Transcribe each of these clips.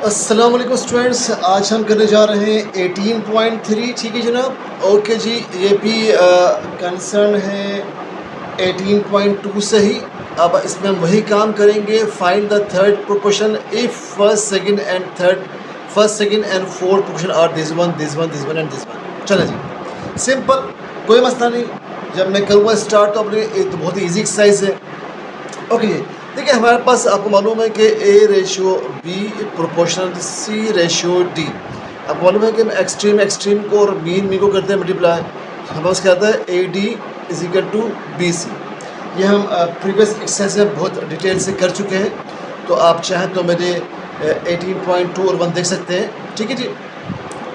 अस्सलाम वालेकुम स्टूडेंट्स, आज हम करने जा रहे हैं 18.3। ठीक है जनाब। ओके जी, ये भी कंसर्न है 18.2 से ही। अब इसमें हम वही काम करेंगे, find the third proportion if first second and fourth proportion are this one and this one. चलें जी, सिंपल, कोई मसला नहीं। जब मैं करूँगा स्टार्ट तो अपने एक तो बहुत ही ईजी एक्सरसाइज है। ओके जी, देखिए हमारे पास आपको मालूम है कि A ratio B proportional C ratio D. आपको मालूम है कि हम एक्सट्रीम को और मीन को करते हैं मल्टीप्लाई। हमारे पास क्या आता है, A D is equal to B C. ये हम प्रीवियस एक्सरसाइज में बहुत डिटेल से कर चुके हैं, तो आप चाहें तो मेरे 18.2 और 1 देख सकते हैं। ठीक है जी।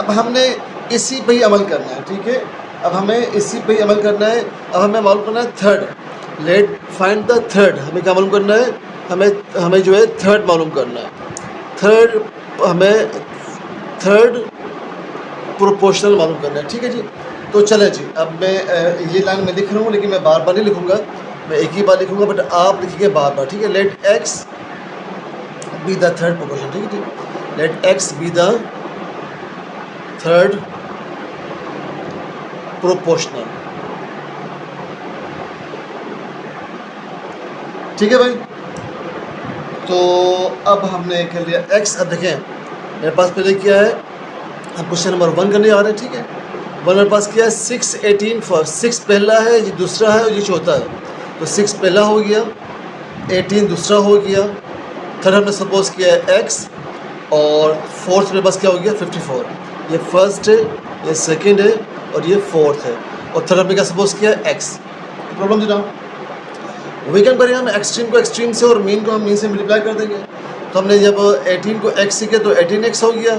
अब हमने इसी पे ही अमल करना है। ठीक है, अब हमें इसी पे ही अमल करना है। अब हमें मालूम करना है third. Let find the third. हमें क्या मालूम करना है, हमें जो है थर्ड मालूम करना है। हमें थर्ड प्रोपोर्शनल मालूम करना है। ठीक है जी। तो चले जी, अब मैं ये लाइन में लिख रहा हूँ, लेकिन मैं बार बार नहीं लिखूँगा, मैं एक ही बार लिखूँगा, बट आप लिखिए बार बार। ठीक है, let x be the third proportion. ठीक है जी, let x be the third proportional. ठीक है भाई, तो अब हमने कर लिया एक्स। अब देखें मेरे पास पहले क्या है, हम क्वेश्चन नंबर 1 करने आ रहे हैं। ठीक है, 1 मेरे पास क्या है, 6 18 फर्स्ट। 6 पहला है, ये दूसरा है और ये चौथा है। तो 6 पहला हो गया, 18 दूसरा हो गया, थर्ड हमने सपोज किया है एक्स, और फोर्थ मेरे पास क्या हो गया 54। ये फर्स्ट है, ये सेकंड है और ये फोर्थ है, और थर्ड हमने क्या सपोज किया है एक्स। प्रॉब्लम जी ना, वीकेंड पर हम एक्सट्रीम को एक्सट्रीम से और मीन को हम मीन से मल्टीप्लाई कर देंगे। तो हमने जब 18 को x से किया तो 18x हो गया,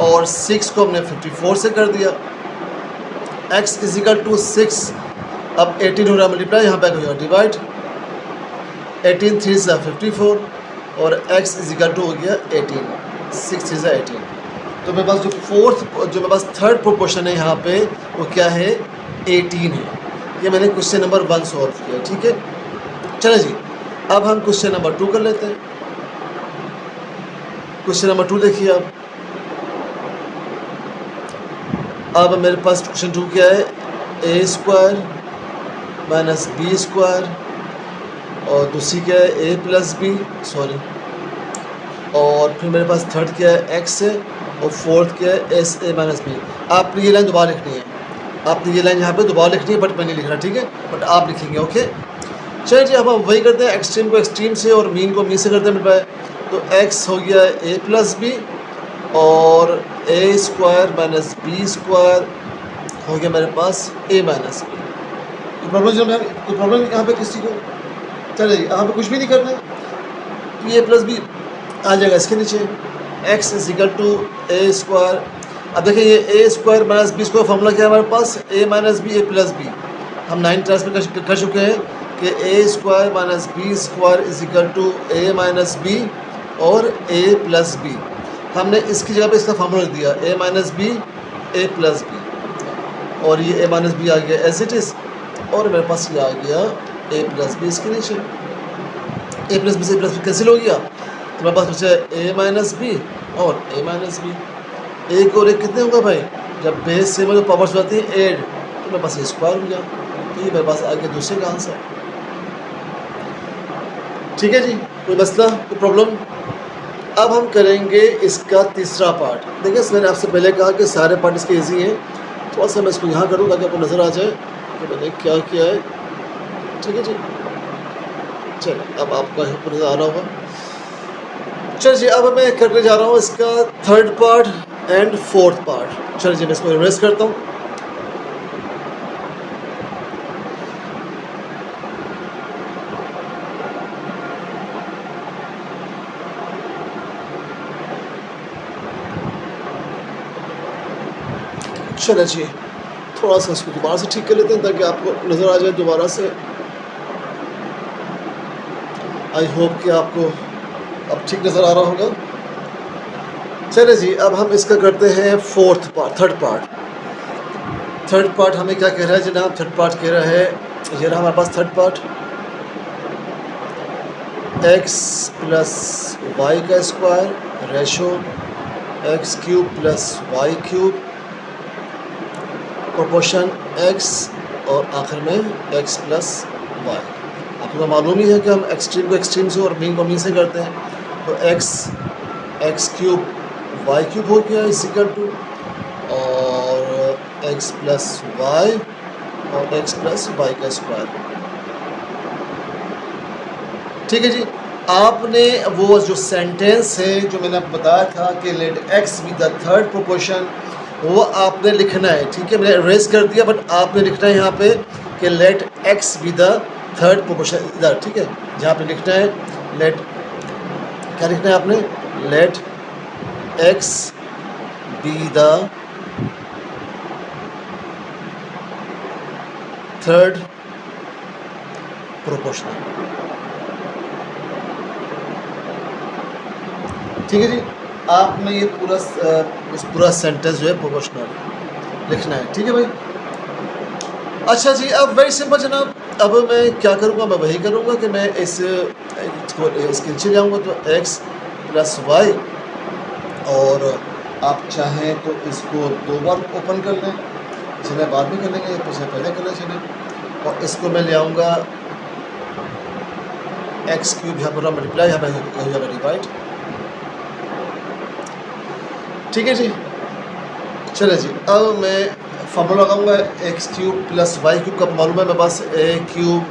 और 6 को हमने 54 से कर दिया। x is equal to 6। अब 18 हो रहा है मल्टीप्लाई, यहाँ पे हो गया डिवाइड। 18 3 से 54 और x इज इक्वल टू हो गया 18। 6 3 से 18। तो मेरे पास जो मेरे पास थर्ड प्रोपोर्शन है यहाँ पे, वो क्या है, 18 है। ये मैंने क्वेश्चन नंबर 1 सॉल्व किया। ठीक है, चलो जी, अब हम क्वेश्चन नंबर 2 कर लेते हैं। क्वेश्चन नंबर 2 देखिए आप। अब मेरे पास क्वेश्चन 2 क्या है, a square minus b square, और दूसरी क्या है ए प्लस बी, सॉरी, और फिर मेरे पास थर्ड क्या है एक्स है, और फोर्थ क्या है एस ए माइनस बी। आपने ये लाइन दोबारा लिखनी है, आपने ये लाइन यहाँ पे दोबारा लिखनी है, बट मैं नहीं लिख रहा। ठीक है, बट आप लिखेंगे। ओके, चलिए जी, अब हम वही करते हैं, एक्सट्रीम को एक्सट्रीम से और मीन को मीन से करते हैं मल्टीप्लाई। तो x हो गया a प्लस बी, और a square minus b square हो गया मेरे पास a माइनस बी। तो प्रॉब्लम यहाँ पे किसी को, चलिए यहाँ पे कुछ भी नहीं करना है, तो ये प्लस बी आ जाएगा इसके नीचे। x is equal to a square. अब देखिए ये a square minus b square formula क्या है हमारे पास, a minus b a plus b. हम 9th क्लास में कर चुके हैं कि a square minus b square is equal to a minus b और ए प्लस बी। हमने इसकी जगह पे इसका फार्मूला रख दिया, ए minus b a plus b, और ये ए माइनस बी आ गया एज इट इज़, और मेरे पास ये आ गया ए प्लस बी इसके नीचे। ए प्लस बी से ए प्लस बी कैंसिल हो गया, तो मेरे पास बचा ए माइनस बी और ए माइनस बी। एक और एक कितने होगा भाई, जब बेस से जो पावर्स जाती है एड, तो मेरे पास ए स्क्वायर हो गया। तो ये मेरे पास आ गया दूसरे का आंसर। ठीक है जी, कोई मसला, कोई प्रॉब्लम। अब हम करेंगे इसका तीसरा पार्ट। देखिए मैंने आपसे पहले कहा कि सारे पार्ट इसके इजी हैं, थोड़ा सा मैं इसको यहाँ करूँ ताकि आपको नज़र आ जाए कि मैंने क्या किया है। ठीक है जी, चलिए अब आपको नज़र आ रहा होगा। चलिए जी, अब मैं करने जा रहा हूँ इसका third part and fourth part. चलिए जी, मैं इसको रिवर्स करता हूँ। चलो जी, थोड़ा सा इसको दोबारा से ठीक कर लेते हैं ताकि आपको नज़र आ जाए दोबारा से। आई होप कि आपको अब ठीक नज़र आ रहा होगा। चले जी, अब हम इसका करते हैं थर्ड पार्ट हमें क्या कह रहा है जनाब, थर्ड पार्ट कह रहा है, ये रहा हमारे पास third part, x plus y का square ratio x cube plus y cube proportion x और आखिर में एक्स प्लस वाई। आपको मालूम ही है कि हम एक्सट्रीम को एक्सट्रीम से और मीन को मीन से करते हैं। तो एक्स क्यूब वाई क्यूब हो गया इक्वल टू और एक्स प्लस वाई और एक्स प्लस वाई का स्क्वायर। ठीक है जी। आपने वो जो सेंटेंस है जो मैंने आपको बताया था कि let x be the third proportion, वो आपने लिखना है। ठीक है, मैंने इरेज कर दिया बट आपने लिखना है यहाँ पे कि let x be the third proportion इधर। ठीक है, जहाँ पे लिखना है लेट, क्या लिखना है आपने, let x be the third proportional. ठीक है जी, आपने ये पूरा सेंटेंस जो है प्रोपोर्शनल लिखना है। ठीक है भाई। अच्छा जी, अब वेरी सिंपल जनाब, अब मैं क्या करूँगा, मैं वही करूँगा कि मैं इसको इसके नीचे जाऊँगा तो एक्स प्लस वाई, और आप चाहें तो इसको 2 बार ओपन कर लें, चले बाद में कर लेंगे, पहले कर लें चले। और इसको मैं ले आऊँगा एक्स क्यूब, यहाँ पर मल्टीप्लाई, यहाँ पर डिवाइड। ठीक है जी, चले जी। अब मैं फॉर्मूला लगाऊंगा x cube plus y cube का मालूम है मेरे पास, a cube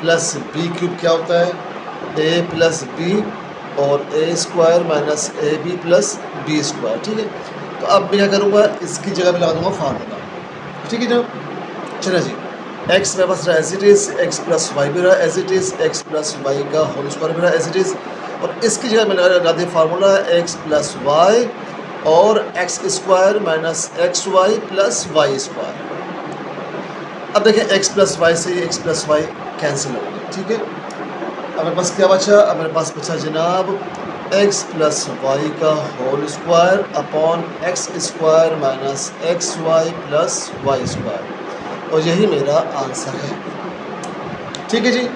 plus b cube क्या होता है, ए प्लस बी और a square minus a b plus b square. ठीक है, तो अब मैं क्या करूँगा, इसकी जगह पे लगा दूँगा फार्मूला। ठीक है जनाब, चले जी। एक्स मेरे पास रहा as it is, x plus y भी रहा as it is, x plus y का होल स्क्वायर भी रहा एज इट इज़, और इसकी जगह में लगा दिया फार्मूला एक्स प्लस वाई और x square minus x y plus y square. अब देखें एक्स प्लस वाई से एक्स प्लस वाई कैंसिल हो गया। ठीक है, अब मेरे पास क्या बचा, अब मेरे पास बचा जनाब एक्स प्लस वाई का whole square upon x square minus x y plus y square, और यही मेरा आंसर है। ठीक है जी,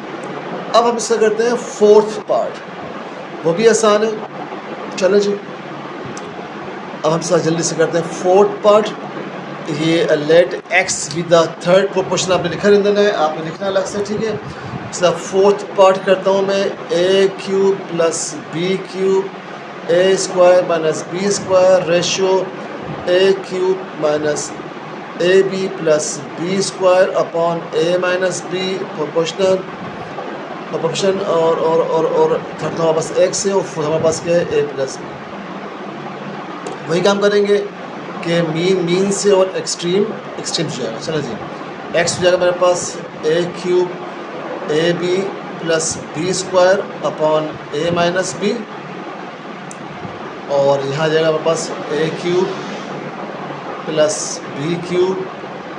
अब हम इसका करते हैं फोर्थ पार्ट, वो भी आसान है। चलो जी, अब हम इसका जल्दी से करते हैं फोर्थ पार्ट। ये let x with the third proportion आपने लिखा रहना है, आपने लिखना अलग से। ठीक है, इसका फोर्थ पार्ट करता हूँ मैं, a cube plus b cube a square minus b square ratio a cube minus a b plus b square upon a minus b proportional और थर्ड हमारे पास एक्स है और फोर्थ हमारे पास क्या है, ए प्लस बी। वही काम करेंगे कि मीन से और एक्सट्रीम से जाएगा। चलो जी, एक्स हो जाएगा मेरे पास a cube a b plus b square upon a minus b, और यहाँ जाएगा मेरे पास a cube plus b cube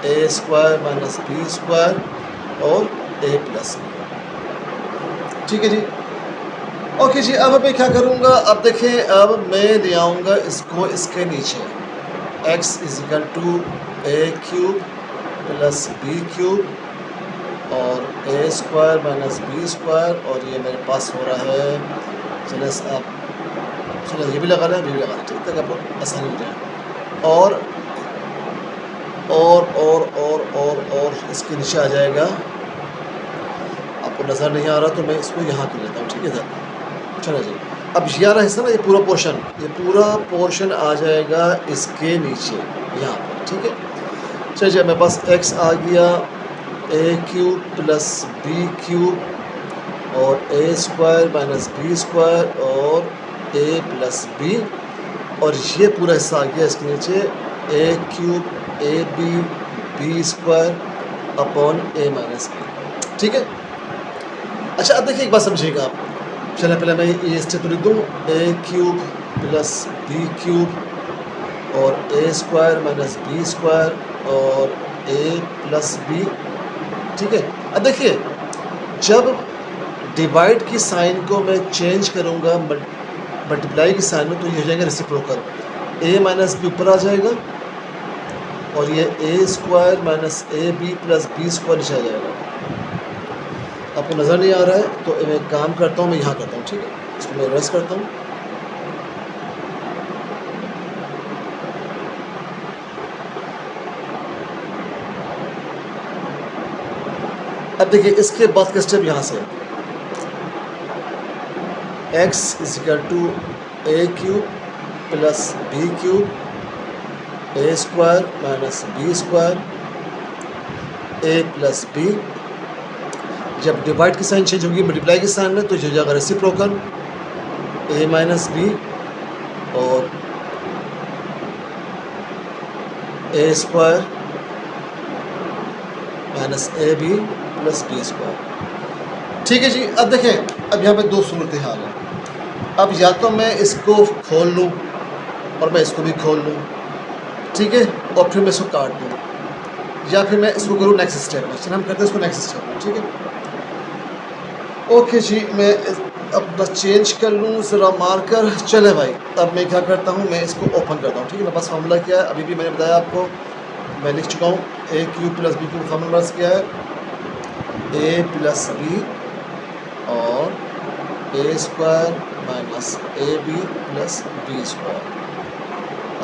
a square minus b square और ए प्लस बी। ठीक है जी, ओके जी। अब मैं क्या करूँगा, अब देखें, अब मैं ले आऊँगा इसको इसके नीचे, x is equal to a cube plus b cube और a square minus b square, और ये मेरे पास हो रहा है, चले आप चलो ये भी लगा लें, ये भी लगा लें, ठीक है, आपको आसानी हो जाए। और इसके नीचे आ जाएगा, आपको नज़र नहीं आ रहा तो मैं इसको यहाँ कर लेता हूँ। ठीक है सर, चलो जी। अब ये वाला हिस्सा ना, ये पूरा पोर्शन आ जाएगा इसके नीचे यहाँ पर। ठीक है, चलिए मेरे पास x आ गया ए क्यूब प्लस बी क्यूब और a square minus b square और ए प्लस बी, और ये पूरा हिस्सा आ गया इसके नीचे a cube a b b square upon a minus b. ठीक है, अच्छा अब देखिए एक बात समझिएगा आप, चलिए पहले मैं ये स्टेप लिख दूँ, ए क्यूब प्लस बी क्यूब और a square minus b square और ए प्लस बी। ठीक है, अब देखिए जब डिवाइड की साइन को मैं चेंज करूँगा मल्टीप्लाई की साइन में, तो ये हो जाएगा रेसिप्रोकल, ए माइनस बी ऊपर आ जाएगा और ये a square minus a b plus b square नीचे आ जाएगा। आपको नज़र नहीं आ रहा है तो मैं काम करता हूँ, मैं यहाँ करता हूँ। ठीक है, इसको मैं रेस्ट करता हूँ। अब देखिए इसके बाद का स्टेप यहाँ से x is equal to a cube plus b cube a square minus b square a plus b. जब डिवाइड की साइन चेंज होगी मल्टीप्लाई की साइन में तो जो जाएगा रेसिप्रोकल ए माइनस बी और a square minus a b plus b square. ठीक है जी। अब देखें अब यहाँ पे दो सूरत हाल है। अब या तो मैं इसको खोल लूँ और मैं इसको भी खोल लूँ, ठीक है, और फिर मैं इसको काट दूँ, या फिर मैं इसको करूँ नेक्स्ट स्टेप में। चलिए हम करते हैं इसको नेक्स्ट स्टेप में, ठीक है। ओके जी, मैं अपना चेंज कर लूँ ज़रा मार्कर। चले भाई, अब मैं क्या करता हूँ, मैं इसको ओपन करता हूँ, ठीक है ना। बस फार्मूला क्या है अभी भी मैंने बताया आपको, मैं लिख चुका हूँ। A cube plus b cube formula क्या है, ए प्लस बी और a square minus a b plus b square.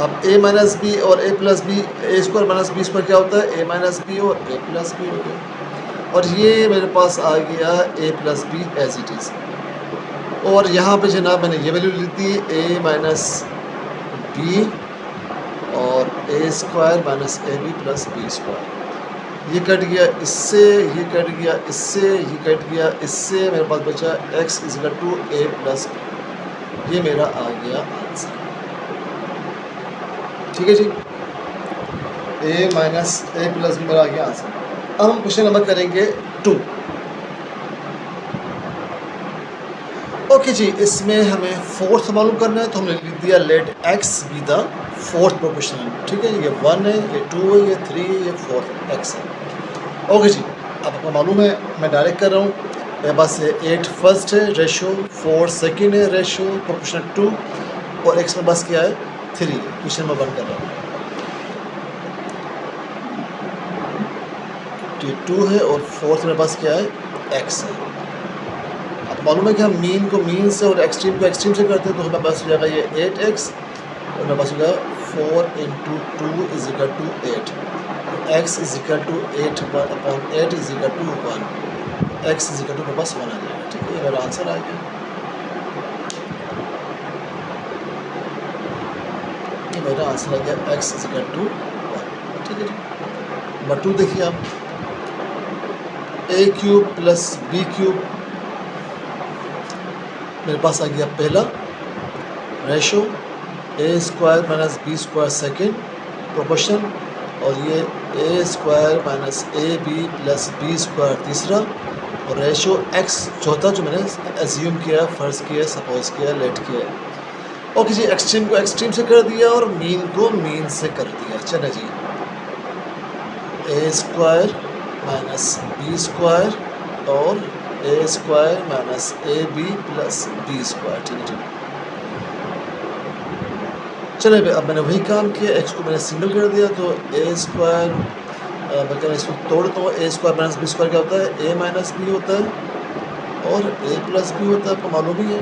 अब ए माइनस बी और a plus b, a square minus b square क्या होता है, ए माइनस बी और ए प्लस बी हो गया। और ये मेरे पास आ गया a plus b as it is. और यहाँ पे जनाब मैंने ये वैल्यू ली थी ए माइनस बी और a square minus a b plus b square. ये कट गया इससे, ये कट गया इससे, ये कट गया इससे, मेरे पास बचा x is equal to a plus b. ये मेरा आ गया आंसर, ठीक है जी। a minus a plus b मेरा आ गया आंसर। अब हम क्वेश्चन नंबर करेंगे 2। ओके जी, इसमें हमें फोर्थ मालूम करना है, तो हमने लिख दिया let x be the fourth proportional, ठीक है। ये 1 है, ये 2 है, ये 3 है, ये 4 x है। ओके जी, अब आपको मालूम है मैं डायरेक्ट कर रहा हूँ। मेरे पास 8 फर्स्ट है रेशो, 4 सेकेंड है रेशो प्रोपोर्शनल 2 और x में बस क्या है 3। क्वेश्चन नंबर 1 कर रहा हूँ। ये 2 है और फोर्थ में बस क्या है x है। अब मालूम है कि हम मीन को मीन से और एक्सट्रीम को एक्सट्रीम से करते हैं, तो हमें बस हो जाएगा ये 8x और मेरे पास हो जाएगा 4 into 2 is equal to 8। x is equal to 8 upon 8 is equal to 1। x is equal to मेरे पास 1 आ जाएगा, ठीक है। ये मेरा आंसर आ गया, ये मेरा आंसर आ गया x इज इक्वल टू 1, ठीक है जी। नंबर 2 देखिए आप, a cube plus b cube मेरे पास आ गया पहला ratio, a square minus b square second proportion, और ये a square minus a b plus b square तीसरा, और रेशो x चौथा जो मैंने एज्यूम किया, फ़र्ज़ किया, सपोज किया, लेट किया। ओके जी, एक्सट्रीम को एक्सट्रीम से कर दिया और मीन को मीन से कर दिया। चले जी, a square minus b square और a square minus a b plus b square, ठीक है ठीक। चले अब मैंने वही काम किया, x को मैंने सिंगल कर दिया, तो ए स्क्वायर बल्कि मैं इसको तोड़ता हूँ। ए स्क्वायर माइनस बी स्क्वायर क्या होता है, ए माइनस बी होता है और ए प्लस बी होता है, आपको मालूम ही है।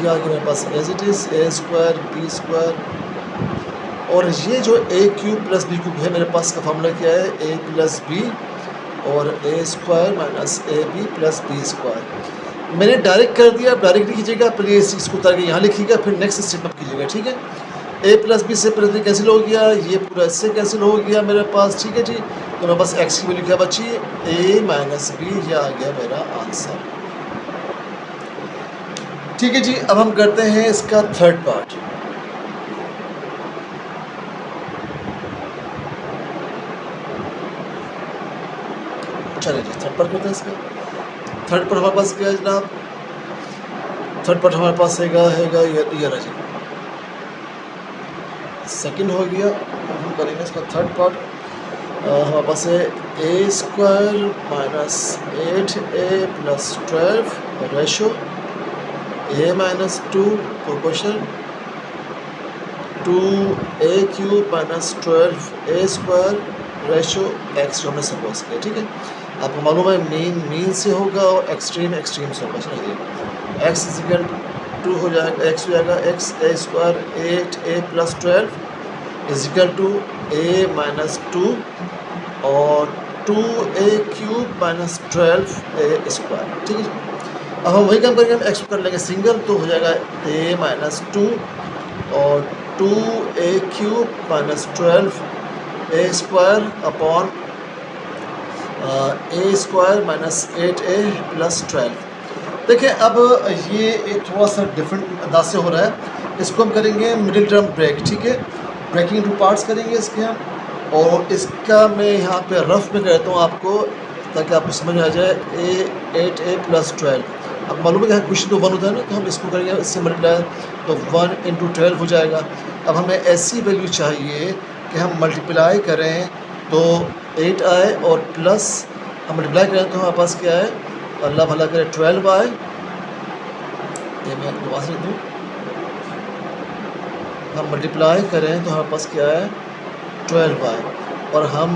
ये आगे मेरे पास as it is a square b square, और ये जो a cube plus b cube है मेरे पास का फार्मूला क्या है, ए प्लस बी और a square minus a b plus b square. मैंने डायरेक्ट कर दिया, डायरेक्ट कीजिएगा, प्लीज़ इसको उतार के यहाँ लिखिएगा, फिर नेक्स्ट स्टेप अप कीजिएगा, ठीक है। ए प्लस बी से प्लस बी कैंसिल हो गया, ये पूरा इससे कैंसिल हो गया मेरे पास, ठीक है जी। तो मेरे पास x की वैल्यू क्या बची, ए माइनस बी, ये आ गया मेरा आंसर, ठीक है जी। अब हम करते हैं इसका थर्ड पार्ट। चलिए जी, थर्ड पार्ट करते हैं इसका। थर्ड पार्ट हमारे पास क्या है जनाब, थर्ड पार्ट हमारे पास हैगा ये रहा जी, सेकंड हो गया। अब हम करेंगे इसका थर्ड पार्ट। हमारे पास है a square minus 8a plus 12 ratio a minus 2 proportion 2a cube minus 12 a square ratio x जो हमने सपोज किया, ठीक है। आपको मालूम है मीन से होगा और एक्सट्रीम से होगा। चलिए x इज इक्वल टू हो जाएगा, x हो जाएगा x a square 8a plus 12 is equal to a minus 2 और 2a³ माइनस 12a², ठीक है। अब हम वही काम करेंगे, हम एक्स कर लेंगे सिंगल, तो हो जाएगा a माइनस 2 और 2a³ minus 12a² upon a² minus 8a plus 12। देखिए अब ये थोड़ा सा डिफरेंट अंदाज से हो रहा है, इसको हम करेंगे मिडिल टर्म ब्रेक, ठीक है। ब्रेकिंग टू पार्ट्स करेंगे इसके हम, और इसका मैं यहाँ पे रफ में कहता हूँ आपको, ताकि आपको समझ में आ जाए। 8a प्लस 12, अब मालूम है कि क्वेश्चन तो 1 होता है ना, तो हम इसको करेंगे इससे मल्टीप्लाई, तो 1 × 12 हो जाएगा। अब हमें ऐसी वैल्यू चाहिए कि हम मल्टीप्लाई करें तो 8 आए और प्लस हम मल्टीप्लाई करें तो हमारे पास क्या है, अल्लाह भला करे 12 आए। ये मैं दोबारा से लिख दूँ, हम मल्टीप्लाई करें तो हमारे पास क्या है 12 आए, और हम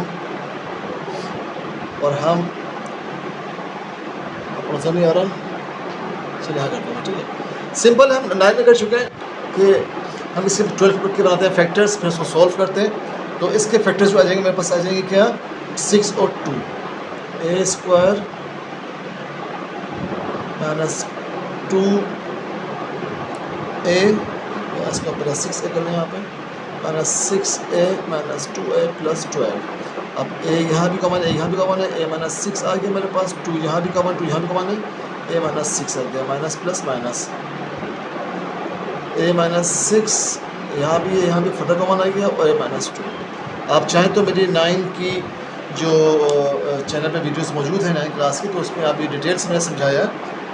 आपको नहीं आ रहा, चलिए यहाँ करते हैं, ठीक है। सिंपल हम 9 में कर चुके हैं कि हम इसे 12 के बनाते हैं फैक्टर्स, फिर उसको सॉल्व करते हैं। तो इसके फैक्टर्स जो आ जाएंगे मेरे पास आ जाएंगे क्या, 6 और 2, a² माइनस 2a, इसको पहले 6a कर लें यहाँ पे, minus 6a minus 2a plus 12। अब a यहाँ भी कॉमन है, यहाँ भी कॉमन है, a माइनस 6 आ गया मेरे पास, 2 यहाँ भी कॉमन, 2 यहाँ भी कॉमन है, a माइनस 6 आ गया, minus plus minus, a minus 6 यहाँ भी है, यहाँ भी फर्दर कॉमन आ गया, और a माइनस 2। आप चाहें तो मेरी 9 की जो चैनल पे वीडियोस मौजूद हैं 9 क्लास की, तो उसमें आप ये डिटेल्स मैंने समझाया,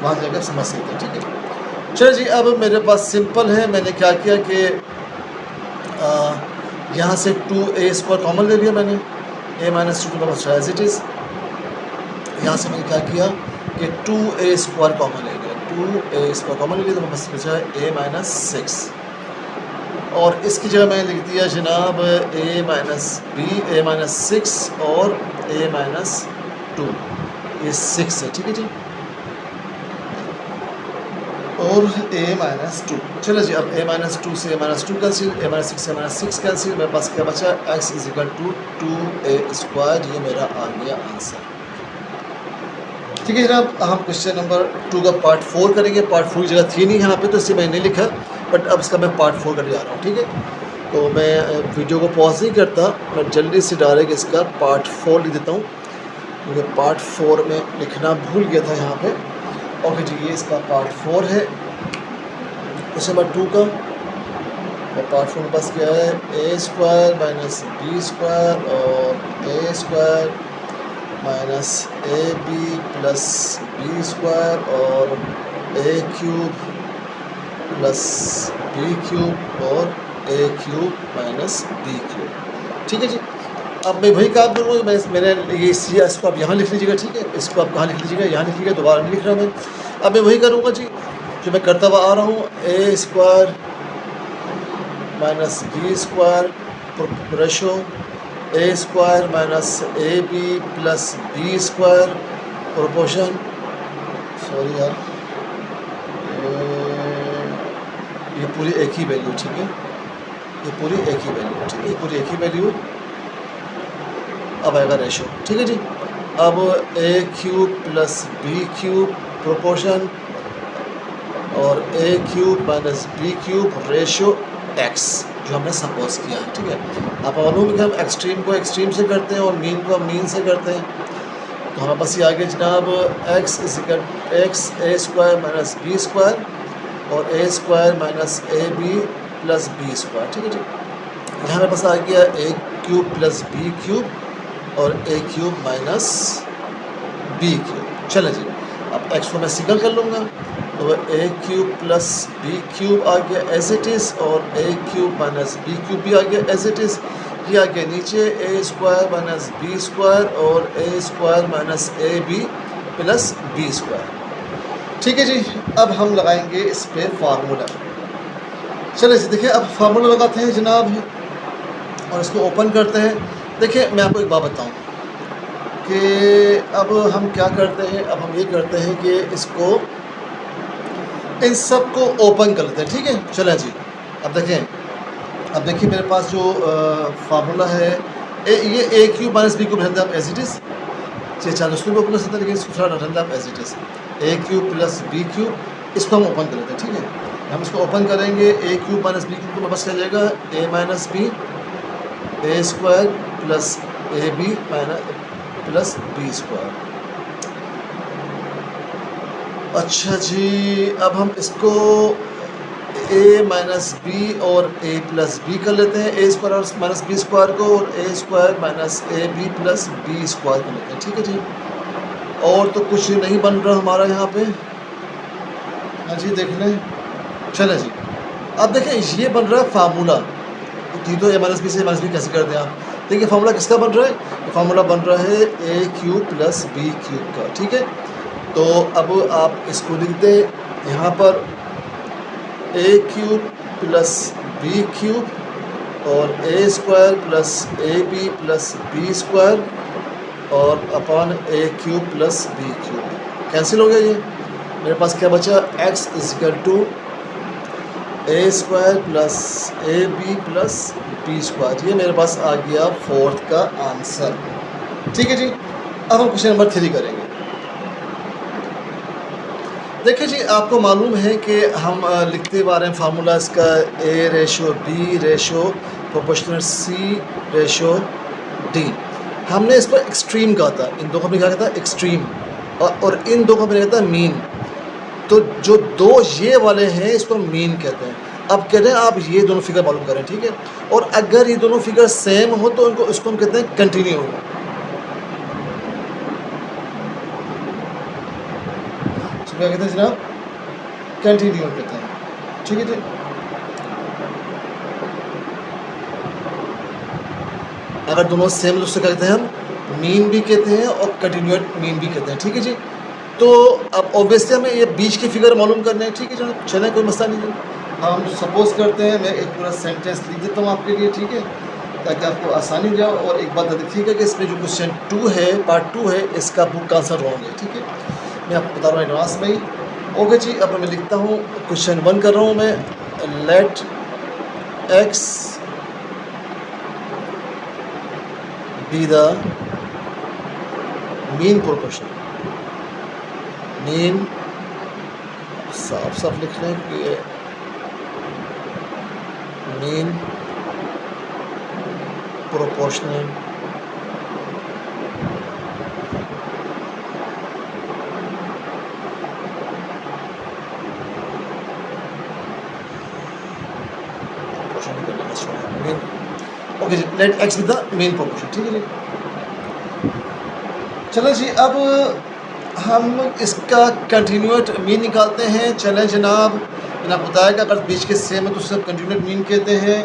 वहाँ जाकर समझ सकते हैं, ठीक है। चलो जी, अब मेरे पास सिंपल है, मैंने क्या किया कि यहाँ से 2a² कॉमन ले लिया मैंने, a माइनस 2 के पास एज इट इज़। यहाँ से मैंने क्या किया कि 2a² कॉमन ले लिया, 2a² कॉमन ले लिया, तो मेरे पास बचा है a माइनस 6, और इसकी जगह मैंने लिख दिया जनाब a माइनस 6 और a माइनस 2, ये 6 है, ठीक है जी, और a माइनस 2। चलो जी, अब a माइनस 2 से a minus 2 cancel, a minus 6 से a माइनस 6 कैंसिल, मेरे पास क्या बचा, x is equal to 2a², ये मेरा आ गया आंसर, ठीक है जनाब। हम क्वेश्चन नंबर 2 का पार्ट 4 करेंगे। पार्ट 4 की जगह थी नहीं यहाँ पे, तो इससे मैंने लिखा, बट अब इसका मैं पार्ट 4 करने जा रहा हूँ, ठीक है। तो मैं वीडियो को पॉज नहीं करता, मैं जल्दी से डायरेक्ट इसका पार्ट 4 लिख देता हूँ, क्योंकि पार्ट 4 में लिखना भूल गया था यहाँ पे। ओके जी, ये इसका पार्ट 4 है क्वेश्चन नंबर 2 का, और पार्ट 4 के पास क्या है, a² माइनस b² और a² minus ab plus b² और a³ प्लस b³ और a³ माइनस b³, ठीक है जी। अब मैं वही काम करूँगा, मैंने ये इसको आप यहाँ लिख लीजिएगा, ठीक है, इसको आप कहाँ लिख लीजिएगा, यहाँ लिख लीजिएगा, दोबारा नहीं लिख रहा मैं। अब मैं वही करूँगा जी जो मैं करता हुआ आ रहा हूँ, a² minus b² ratio a² minus ab plus b² proportion, sorry यार, ये पूरी एक ही वैल्यू, ठीक है, ये पूरी एक ही वैल्यू, ठीक है, ये पूरी एक ही वैल्यू, अब आएगा रेशो, ठीक है जी। अब a³ प्लस b³ प्रोपोर्शन और a³ minus b³ ratio x, जो हमने सपोज किया है, ठीक है। आप मालूम है कि हम एक्सट्रीम को एक्सट्रीम से करते हैं और मीन को हम मीन से करते हैं, तो हमारे पास ये आगे जनाब x is equal x a² minus b² और a² minus ab plus b², ठीक है जी। यहाँ हमारे पास आ गया a³ प्लस b³ और a³ माइनस b³। चलो जी, अब x को मैं सिंगल कर लूँगा, तो a³ प्लस b³ आ गया एज इट इज़, और a³ माइनस b³ भी आ गया एज इट इज़। ये आ गया नीचे a² माइनस b² और a² minus ab plus b², ठीक है जी। अब हम लगाएंगे इस पर फार्मूला। चलिए जी, देखिए अब फार्मूला लगाते हैं जनाब, और इसको ओपन करते हैं। देखिए मैं आपको एक बात बताऊं कि अब हम क्या करते हैं, अब हम ये करते हैं कि इसको इन सब को ओपन कर लेते हैं, ठीक है। चलें जी, अब देखिए मेरे पास जो फार्मूला है ये a³ माइनस b³ रहता है एज इट इज़, चलिए चार उसको भी ओपन कर सकते हैं, लेकिन इसको थोड़ा रखना था as it is. A cube plus b cube, इसको हम ओपन कर लेते हैं, ठीक है। हम इसको ओपन करेंगे, a cube minus b cube को वापस क्या जाएगा, a minus b, a square plus a b minus plus b square. अच्छा जी, अब हम इसको ए माइनस बी और ए प्लस बी कर लेते हैं, ए स्क्वायर और माइनस बी स्क्वायर को, और a square minus a b plus b square कर लेते हैं, ठीक है जी। और तो कुछ नहीं बन रहा हमारा यहाँ पे। हाँ जी देख लें, चले जी। अब देखें ये बन रहा है फार्मूला, तो ए माइनस बी से ए माइनस बी कैसे कर दें आप। देखिए फार्मूला किसका बन रहा है, फार्मूला बन रहा है a cube plus b cube का, ठीक है। तो अब आप इसको लिख दें यहाँ पर a cube plus b cube और a square plus a b plus b square और upon a cube plus b cube. Cancel हो गया ये, मेरे पास क्या बचा, x is equal to a square plus a b plus b square. ये मेरे पास आ गया फोर्थ का आंसर, ठीक है जी। अब हम क्वेश्चन नंबर 3 करेंगे। देखिए जी, आपको मालूम है कि हम लिखते हुए आ रहे हैं फार्मूला इसका, ए रेशो बी रेशो प्रोपोर्शनल सी रेशो डी। हमने इस पर एक्सट्रीम कहा था, इन दो को हमने क्या कहता है एक्सट्रीम, और इन दो को हमने कहता है मीन। तो जो दो ये वाले हैं इसको हम मीन कहते हैं। अब कहते हैं आप ये दोनों फिगर मालूम करें, ठीक है। और अगर ये दोनों फिगर सेम हो तो इनको इसको हम कहते हैं कंटिन्यू। क्या कहते हैं जनाब, कंटिन्यू कहते हैं, ठीक है जी। अगर दोनों सेम तो उससे क्या कहते हैं हम मीन भी कहते हैं और कंटिन्यूट मीन भी कहते हैं, ठीक है जी। तो अब ऑब्वियसली हमें ये बीच की फिगर मालूम करना है, ठीक है जनाब। चलें कोई मसला नहीं है। हम सपोज करते हैं, मैं एक पूरा सेंटेंस लिख देता हूँ आपके लिए, ठीक है, ताकि आपको आसानी हो जाए। और एक बात देखिएगा कि इसमें जो क्वेश्चन 2 है, पार्ट 2 है, इसका बुक का आंसर रॉन्ग है, ठीक है। मैं आपको बता रहा हूँ एडवांस में ही। ओके जी, अब मैं लिखता हूँ क्वेश्चन 1 कर रहा हूँ मैं, let x be the mean proportion. Mean साफ साफ लिख लें कि मीन प्रोपोर्शनल ओके जी, let x with the main proportion, ठीक है जी। चलो जी, अब हम इसका कंटिन्यूट मीन निकालते हैं। चलें जनाब, मैंने आपको बताया कि अगर बीच के सेम है तो उससे कंटिन्यूट मीन कहते हैं।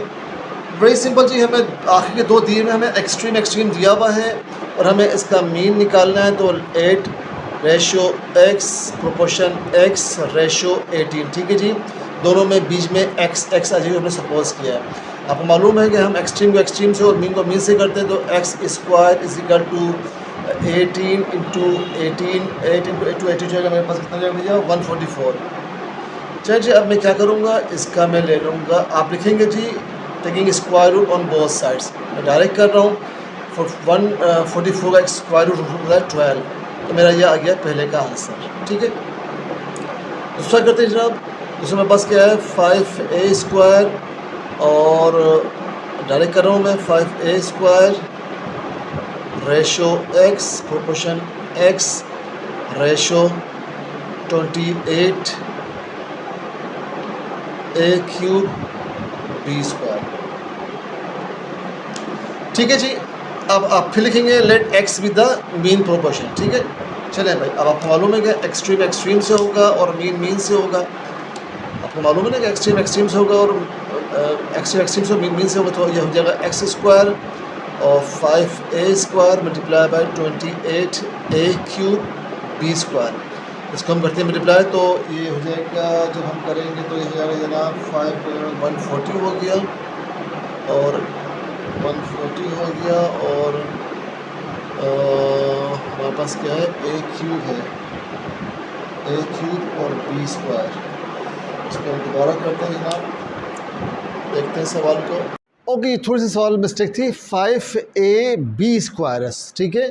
वेरी सिंपल जी, हमें आखिर के 2 दिए में हमें एक्सट्रीम एक्सट्रीम दिया हुआ है और हमें इसका मीन निकालना है। तो 8 ratio x proportion x ratio 18, ठीक है जी। दोनों में बीच में एक्स एक्स आ जाएगी, हमने सपोज किया है। आपको मालूम है कि हम एक्सट्रीम को एक्सट्रीम से और मीन को मीन से करते हैं। तो x square is equal to 18 into 18, 8 into 8 80 जाएगा, मेरे पास कितना जाएगा भैया 144। चलिए जी, अब मैं क्या करूँगा, इसका मैं ले लूँगा, आप लिखेंगे जी taking square root on both sides. मैं डायरेक्ट कर रहा हूँ, 144 का स्क्वायर रूट होता है 12, तो मेरा यह आ गया पहले का आंसर, ठीक है। दूसरा करते हैं जनाब, दूसरा मेरे पास क्या है 5a स्क्वायर, और डायरेक्ट कर रहा हूँ मैं 5a square ratio x proportion x ratio 28 a cube b square, ठीक है जी। अब आप फिर लिखेंगे let x with the mean proportion, ठीक है। चलें भाई, अब आपको मालूम है कि एक्सट्रीम एक्सट्रीम से होगा और मीन मीन से होगा। आपको मालूम है ना कि एक्सट्रीम एक्सट्रीम से होगा और एक्सट्रीम एक्सट्रीम से मीन मीन से होगा। तो यह हो जाएगा एक्स स्क्वायर और 5a square multiply by 28 a cube b square. इसको हम करते हैं मल्टीप्लाई, तो ये हो जाएगा, जब हम करेंगे तो ये हो जाएगा जनाब 140 हो गया और 140 हो गया, और हमारे पास क्या है a क्यूब है, a क्यूब और बी स्क्वायर। इसको हम दोबारा करते हैं जनाब, देखते हैं सवाल को। ओके, थोड़ी सी सवाल मिस्टेक थी, 5ab स्क्वायर, ठीक है।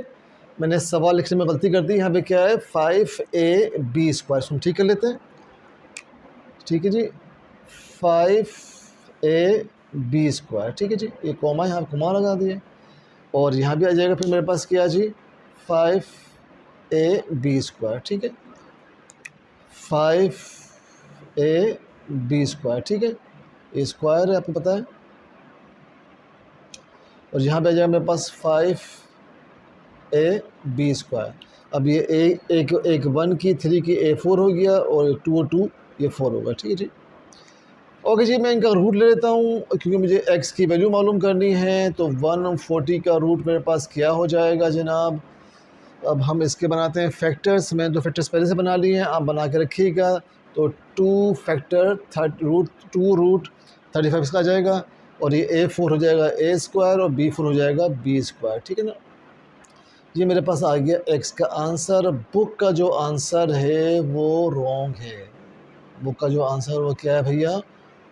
मैंने सवाल लिखने में गलती कर दी। यहाँ पे क्या है 5ab², इसको हम ठीक कर लेते हैं। ठीक है जी, 5ab², ठीक है जी, ये कॉमा यहाँ कॉमा लगा दिए और यहाँ भी आ जाएगा फिर मेरे पास क्या जी 5ab², ठीक है, 5ab², ठीक है, ये स्क्वायर है आपको पता है। और यहाँ पे आ जाएगा मेरे पास 5ab²। अब ये एक 1 की 3 की a4 हो गया और 2 और 2 ये 4 होगा, ठीक है जी। ओके जी, मैं इनका रूट ले लेता हूँ क्योंकि मुझे x की वैल्यू मालूम करनी है। तो 140 का रूट मेरे पास क्या हो जाएगा जनाब। अब हम इसके बनाते हैं फैक्टर्स। मैं 2 फैक्टर्स पहले से बना लिए हैं, आप बना के रखिएगा। तो 2 फैक्टर रूट 35 इसका आ जाएगा और ये a4 हो जाएगा a² और b4 हो जाएगा b², ठीक है ना। ये मेरे पास आ गया x का आंसर। बुक का जो आंसर है वो रॉन्ग है। बुक का जो आंसर वो क्या है भैया,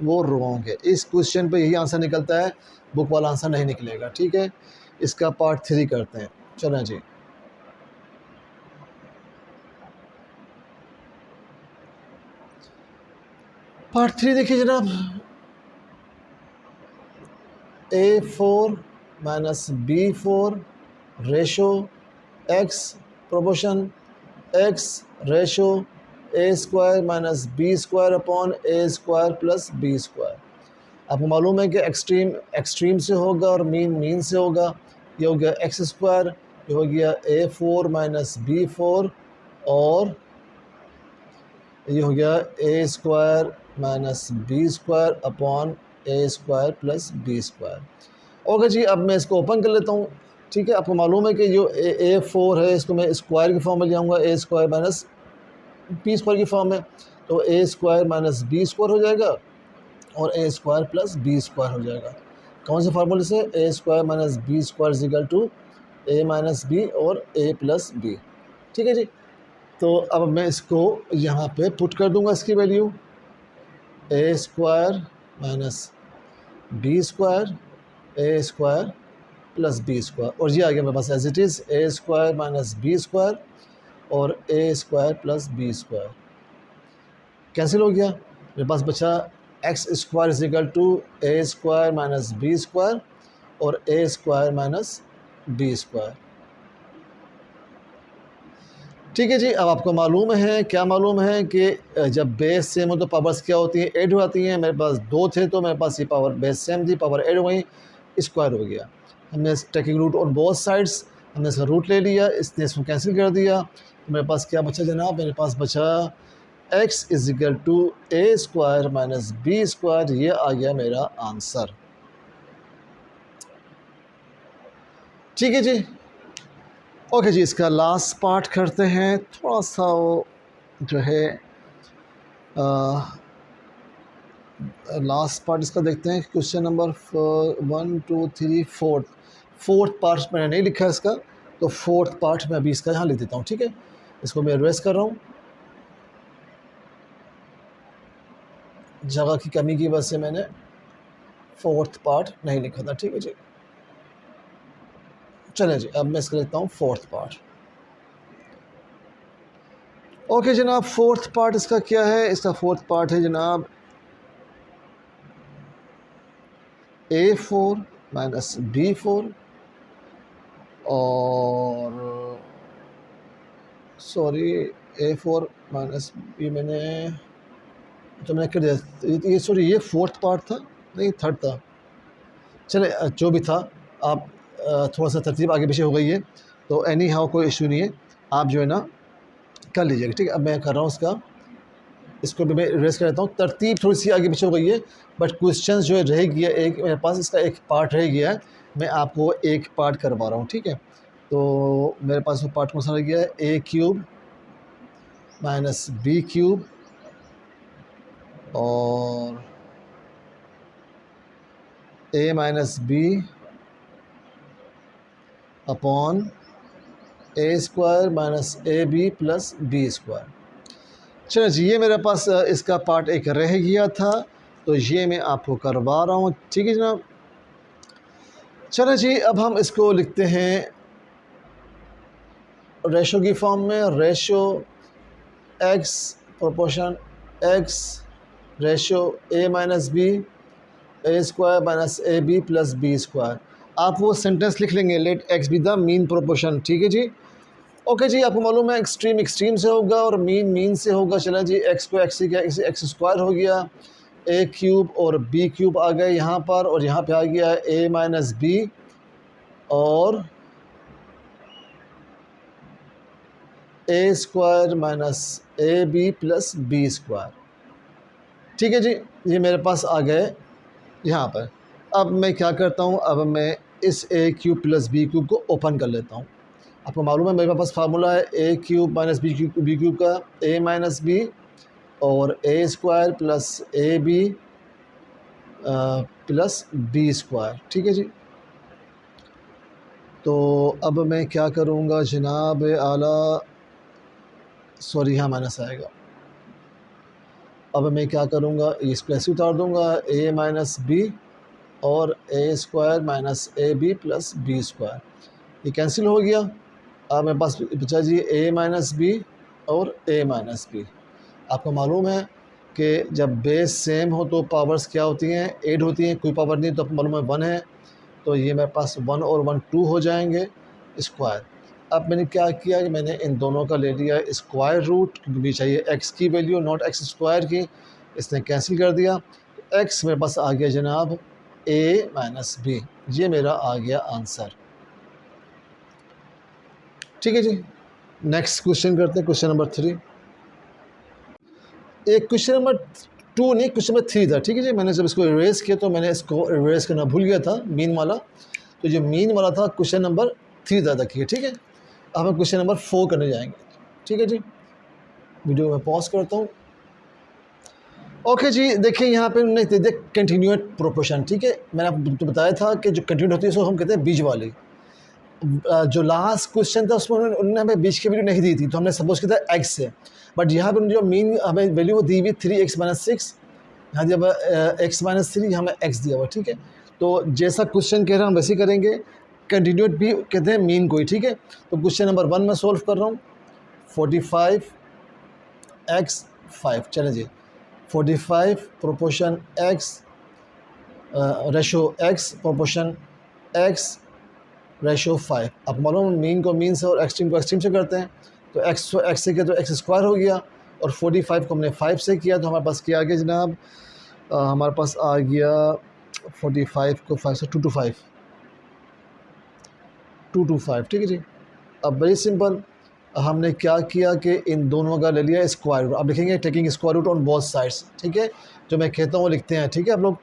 वो रॉन्ग है। इस क्वेश्चन पे यही आंसर निकलता है, बुक वाला आंसर नहीं निकलेगा, ठीक है। इसका पार्ट 3 करते हैं, चलें जी। पार्ट 3 देखिए जनाब, a4 minus b4 ratio x proportion x ratio a² minus b² upon a² plus b²। आपको मालूम है कि एक्सट्रीम से होगा और मीन से होगा। ये हो गया x², ये हो गया a4 माइनस b4 और ये हो गया a² minus b² upon a² plus b²। Okay जी, अब मैं इसको ओपन कर लेता हूँ, ठीक है। आपको मालूम है कि जो a4 है इसको मैं स्क्वायर की फॉर्म में ले आऊँगा, a² माइनस b² की फॉर्म में। तो a² माइनस b² हो जाएगा और a² प्लस b² हो जाएगा। कौन से फार्मूले से, a² minus b² is equal to a minus b और a प्लस b, ठीक है जी। तो अब मैं इसको यहाँ पे पुट कर दूँगा, इसकी value a² minus b² a² plus b² और ये आ गया मेरे पास as it is a² minus b² और a² प्लस b²। कैंसिल हो गया, मेरे पास बचा x² is equal to a² minus b² और a² माइनस b², ठीक है जी। अब आपको मालूम है, क्या मालूम है कि जब बेस सेम हो तो पावर्स क्या होती हैं, ऐड हो जाती हैं। मेरे पास 2 थे तो मेरे पास ये पावर बेस सेम थी, पावर ऐड हो गई, स्क्वायर हो गया। हमने taking root on both sides, हमने इसका रूट ले लिया, इसने इसको कैंसिल कर दिया। तो मेरे पास क्या बचा जनाब, मेरे पास बचा x is equal to a² minus b²। ये आ गया मेरा आंसर, ठीक है जी। ओके जी, इसका लास्ट पार्ट करते हैं। थोड़ा सा वो जो है लास्ट पार्ट इसका देखते हैं। क्वेश्चन नंबर 1 2 3 फोर्थ पार्ट मैंने नहीं लिखा इसका, तो फोर्थ पार्ट मैं अभी इसका यहाँ लिख देता हूँ, ठीक है। इसको मैं एड्रेस कर रहा हूँ, जगह की कमी की वजह से मैंने फोर्थ पार्ट नहीं लिखा था, ठीक है जी। चलें जी, अब मैं इसका लिखता हूँ फोर्थ पार्ट। ओके जनाब, फोर्थ पार्ट इसका क्या है, इसका फोर्थ पार्ट है जनाब a4 माइनस b4 और सॉरी a4 माइनस b मैंने कर दिया। ये सॉरी ये फोर्थ पार्ट था, नहीं थर्ड था। चले जो भी था, आप थोड़ा सा तरतीब आगे पीछे हो गई है तो एनी हाउ कोई इशू नहीं है, आप जो है ना कर लीजिएगा, ठीक है। अब मैं कर रहा हूँ इसको भी मैं रेस कर लेता हूँ। तरतीब थोड़ी सी आगे पीछे हो गई है बट क्वेश्चन जो है रह गया एक, मेरे पास इसका एक पार्ट रह गया है, मैं आपको एक पार्ट करवा रहा हूँ, ठीक है। तो मेरे पास वो पार्ट कौन सा रह गया है, a³ माइनस b³ और a minus b upon a² minus ab plus b²। चलो जी, ये मेरे पास इसका पार्ट एक रह गया था तो ये मैं आपको करवा रहा हूँ, ठीक है जनाब। चलो जी, अब हम इसको लिखते हैं रेशो की फॉर्म में ratio x proportion x ratio a minus b a square minus a b plus b square. आप वो सेंटेंस लिख लेंगे, let x be the mean proportion. ठीक है जी, ओके जी। आपको मालूम है एक्सट्रीम एक्सट्रीम से होगा और मीन मीन से होगा। चला जी, एक्स को एक्स क्या एक्स स्क्वायर हो गया, ए क्यूब और बी क्यूब आ गए यहाँ पर, और यहाँ पे आ गया ए माइनस बी और a square minus a b plus b square. ठीक है जी, ये मेरे पास आ गए यहाँ पर। अब मैं क्या करता हूँ, अब मैं इस ए क्यूब प्लस बी क्यूब को ओपन कर लेता हूँ। आपको मालूम है मेरे पास फार्मूला है a cube minus b cube का, ए माइनस बी और a square plus a b plus b square. ठीक है जी, तो अब मैं क्या करूँगा जनाब आला, सॉरी यहाँ माइनस आएगा। अब मैं क्या करूँगा, इस प्लस उतार दूँगा, ए माइनस बी और a square minus a b plus b square, ये कैंसिल हो गया। अब मेरे पास बचा जी ए माइनस बी और ए माइनस बी। आपको मालूम है कि जब बेस सेम हो तो पावर्स क्या होती हैं, ऐड होती हैं, कोई पावर नहीं तो आपको मालूम है 1 है, तो ये मेरे पास 1 और 1 2 हो जाएंगे स्क्वायर। अब मैंने क्या किया कि मैंने इन दोनों का ले लिया स्क्वायर रूट, क्योंकि भी चाहिए एक्स की वैल्यू नॉट एक्स स्क्वायर की, इसने कैंसिल कर दिया। एक्स मेरे पास आ गया जनाब ए माइनस बी, ये मेरा आ गया आंसर। ठीक है जी, नेक्स्ट क्वेश्चन करते हैं, क्वेश्चन नंबर 3। एक क्वेश्चन नंबर 2 नहीं, क्वेश्चन नंबर 3 था। ठीक है जी, मैंने जब इसको इरेज किया तो मैंने इसको इरेज करना भूल गया था मीन वाला, तो जो मीन वाला था क्वेश्चन नंबर 3 था देखिए। ठीक है, अब हम क्वेश्चन नंबर 4 करने जाएंगे। ठीक है जी, वीडियो में पॉज करता हूँ। ओके जी, देखिए यहाँ पे उन्होंने दे दिया कंटिन्यूएट प्रोपोर्शन। ठीक है, मैंने आपको बताया था कि जो कंटिन्यूट होती है उसको हम कहते हैं बीच वाली। जो लास्ट क्वेश्चन था उसमें उन्होंने हमें बीच की वैल्यू नहीं दी थी, तो हमने सपोज किया था एक्स से, बट यहाँ पर जो मीन हमें वैल्यू वो दी हुई 3x माइनस 6, यहाँ जब x माइनस 3 हमें x दिया हुआ। ठीक है, तो जैसा क्वेश्चन कह रहा हम वैसे करेंगे, कंटिन्यूट भी कहते हैं मीन को ही। ठीक है, तो क्वेश्चन नंबर 1 में सॉल्व कर रहा हूँ, 45x5। चलें जी, 45 proportion x ratio x proportion x ratio 5। अब मालूम मीन को मीन से और एक्सट्रीम को एक्सट्रीम से करते हैं, तो x से किया तो x स्क्वायर हो गया, और 45 को हमने 5 से किया तो हमारे पास क्या आ गया जनाब, हमारे पास आ गया 45 को 5 से 225। ठीक है जी, अब वेरी सिंपल, हमने क्या किया कि इन दोनों का ले लिया स्क्वायर रूट। अब लिखेंगे taking square root on both sides. ठीक है, जो मैं कहता हूँ वो लिखते हैं। ठीक है, आप लोग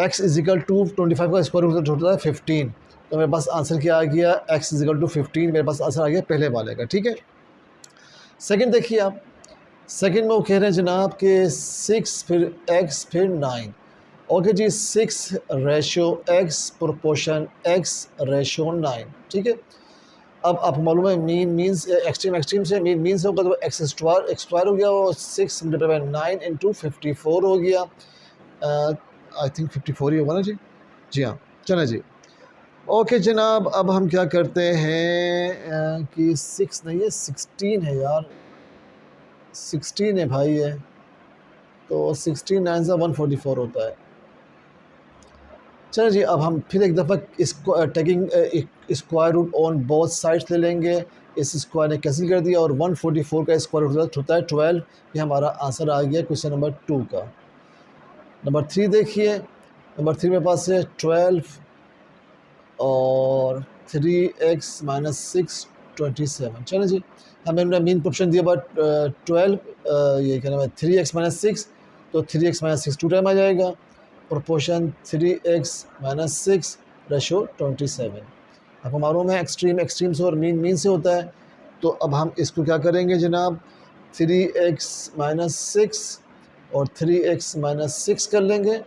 x इजिकल टू 25 का स्क्वायर रूट होता है 15, तो मेरे पास आंसर क्या आ गया, x इजिकल टू 15, मेरे पास आंसर आ गया पहले वाले का। ठीक है, सेकंड देखिए आप, सेकंड में वो कह रहे हैं जनाब कि 6 फिर x फिर 9। ओके जी, 6 ratio x proportion x ratio 9। ठीक है, अब आप मालूम है मीन मीन्स एक्सट्रीम एक्सट्रीम से मीन मीन से होगा तो एक्स स्क्वायर हो गया, और 6 मल्टीप्लाई 9 इंटू 54 हो गया। आई थिंक 54 ही होगा ना जी, जी हाँ। चलें जी, ओके जनाब, अब हम क्या करते हैं कि 6 नहीं है 16 है यार, 16 है भाई है, तो 16 9 से 144 होता है। चलो जी, अब हम फिर एक दफ़ा इसको taking square root on both sides ले लेंगे। इस स्क्वायर ने कैंसिल कर दिया और 144 का स्क्वायर रूट होता है 12। ये हमारा आंसर आ गया क्वेश्चन नंबर 2 का। नंबर 3 देखिए, नंबर 3 मेरे पास है 12 और 3x माइनस 6 27। चलो जी, हमें उन्होंने मीन ऑप्शन दिया बट 12, ये क्या नाम है 3x माइनस 6, तो 3x माइनस 6 2 टाइम आ जाएगा, प्रोपोर्शन 3x माइनस 6 रेशो 27। आपको मालूम है एक्सट्रीम एक्सट्रीम से और मीन मीन से होता है, तो अब हम इसको क्या करेंगे जनाब, 3x माइनस 6 और 3x माइनस 6 कर लेंगे,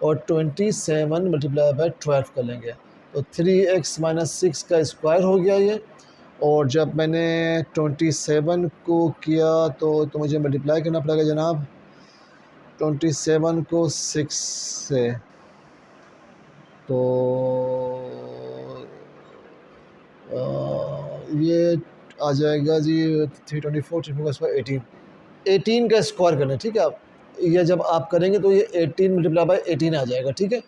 और 27 मल्टीप्लाई बाय 12 कर लेंगे, तो 3x माइनस 6 का स्क्वायर हो गया ये। और जब मैंने 27 को किया तो मुझे मल्टीप्लाई करना पड़ेगा जनाब 27 को 6 से, तो ये आ जाएगा जी 324 3 स्क्वायर 18 का स्क्वायर करना है, ठीक है। आप ये जब आप करेंगे तो ये 18 मल्टीप्लाई बाई 18 आ जाएगा, ठीक है।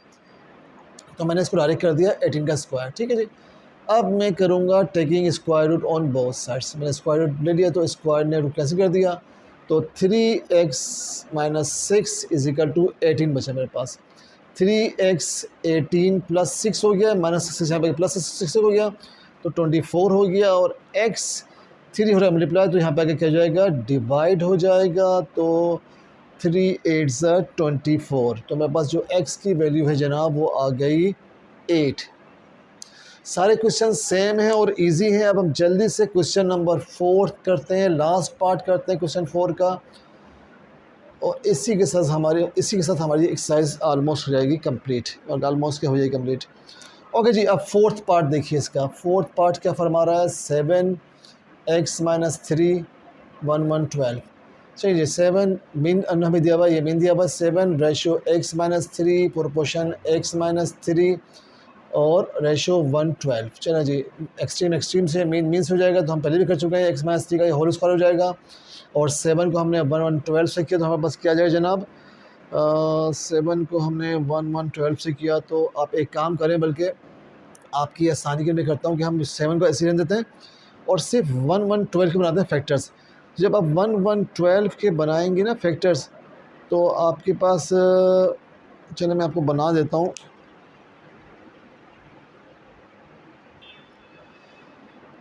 तो मैंने इसको डायरेक्ट कर दिया 18 का स्क्वायर, ठीक है जी। अब मैं करूँगा taking square root on both sides. मैंने स्क्वायर रूट ले लिया तो स्क्वायर ने रूट कैंसिल कर दिया, तो 3x minus 6 is equal to 18 बचा मेरे पास। 3x 18 प्लस 6 हो गया, माइनस 6 यहाँ पे प्लस 6 हो गया, तो 24 हो गया। और x 3 हो रहा है मल्टीप्लाई, तो यहाँ पे आगे क्या हो जाएगा, डिवाइड हो जाएगा। तो 3 8 ज़ा 24, तो मेरे पास जो x की वैल्यू है जनाब वो आ गई 8। सारे क्वेश्चन सेम हैं और इजी हैं। अब हम जल्दी से क्वेश्चन नंबर 4 करते हैं, लास्ट पार्ट करते हैं क्वेश्चन 4 का, और इसी के साथ हमारी एक्सरसाइज ऑलमोस्ट हो जाएगी कंप्लीट, और ऑलमोस्ट क्या हो जाएगी कंप्लीट। ओके जी, अब फोर्थ पार्ट देखिए इसका। फोर्थ पार्ट क्या फरमा रहा है, 7x माइनस 3 1 1 12। चलिए 7 मीन हमें दिया हुआ, ये मीन दिया हुआ 7 ratio x minus 3 proportion x minus 3 और रेशो 1/12। चलो जी, एक्सट्रीम से मीन्स हो जाएगा, तो हम पहले भी कर चुके हैं। x माइनस 3 का ये होल स्क्वायर हो जाएगा, और 7 को हमने 1 1 12 से किया, तो हमारे पास क्या जाएगा जनाब, 7 को हमने 1 1 12 से किया। तो आप एक काम करें, बल्कि आपकी आसानी के लिए करता हूँ कि हम 7 को ऐसे रहने देते हैं और सिर्फ 1 1 12 के बनाते हैं फैक्टर्स। जब आप 1 1 12 के बनाएंगे ना फैक्टर्स, तो आपके पास चलो मैं आपको बना देता हूँ।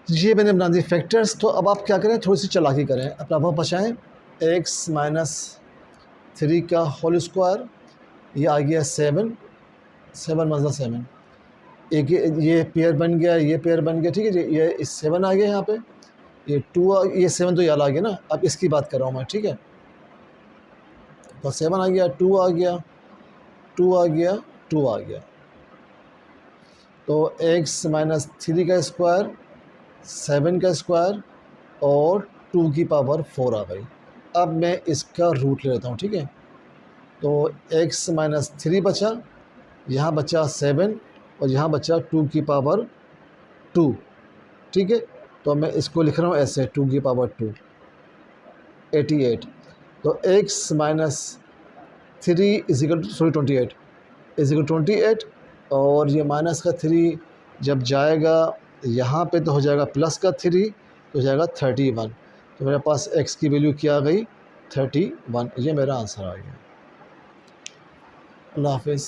ये मैंने बना दी फैक्टर्स। तो अब आप क्या करें, थोड़ी सी चालाकी करें, अपना वह बचाएँ। x माइनस 3 का होल स्क्वायर, ये आ गया 7 मतलब 7, एक ये पेयर बन गया, ये पेयर बन गया, ठीक है जी। ये 7 आ गया यहाँ पे, ये 2 ये 7 तो याद आ गया ना, अब इसकी बात कर रहा हूँ मैं, ठीक है। तो 7 आ गया, 2 आ गया, 2 आ गया, 2 आ गया। तो x माइनस 3 का स्क्वायर, 7 का स्क्वायर और 2 की पावर 4 आ गई। अब मैं इसका रूट ले लेता हूँ, ठीक है। तो x माइनस 3 बचा, यहाँ बचा 7 और यहाँ बचा 2 की पावर 2, ठीक है। तो मैं इसको लिख रहा हूँ ऐसे, 2 की पावर 2 88। तो x minus 3 is equal to 28 is equal 28, और ये माइनस का 3 जब जाएगा यहाँ पे तो हो जाएगा प्लस का 3, तो हो जाएगा 31। तो मेरे पास x की वैल्यू क्या आ गई, 31। ये मेरा आंसर आ गया। अल्लाह हाफिज़।